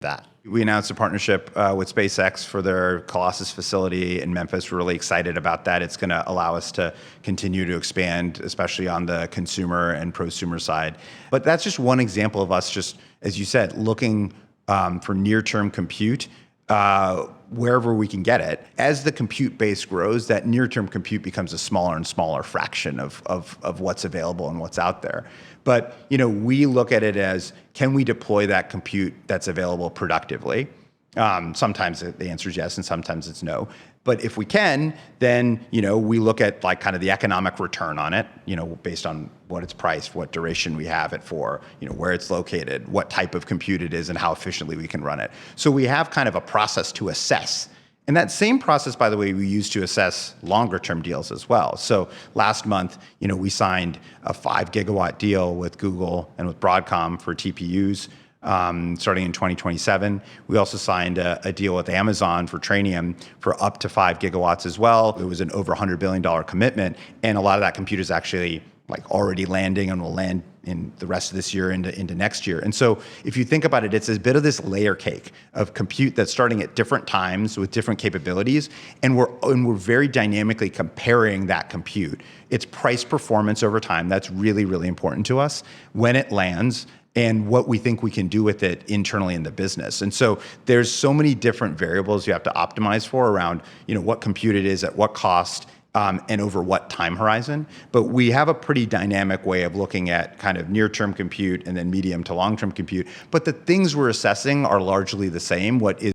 that? We announced a partnership with SpaceX for their Colossus facility in Memphis. We're really excited about that. It's going to allow us to continue to expand, especially on the consumer and prosumer side. But that's just one example of us just, as you said, looking for near-term compute wherever we can get it. As the compute base grows, that near-term compute becomes a smaller and smaller fraction of what's available and what's out there. But we look at it as, can we deploy that compute that's available productively? Sometimes the answer is yes, and sometimes it's no. But if we can, then we look at like kind of the economic return on it, based on what it's priced, what duration we have it for, where it's located, what type of compute it is, and how efficiently we can run it. So we have kind of a process to assess. And that same process, by the way, we use to assess longer term deals as well. So last month, we signed a 5 gigawatt deal with Google and with Broadcom for TPUs. Starting in 2027. We also signed a deal with Amazon for Trainium for up to 5 gigawatts as well. It was an over $100 billion commitment, and a lot of that compute is actually already landing and will land in the rest of this year into next year. And so if you think about it, it's a bit of this layer cake of compute that's starting at different times with different capabilities, and we're very dynamically comparing that compute. It's price performance over time. That's really, really important to us when it lands, and what we think we can do with it internally in the business. And so there's so many different variables you have to optimize for around, what compute it is, at what cost, and over what time horizon. But we have a pretty dynamic way of looking at kind of near-term compute and then medium to long-term compute. But the things we're assessing are largely the same. What is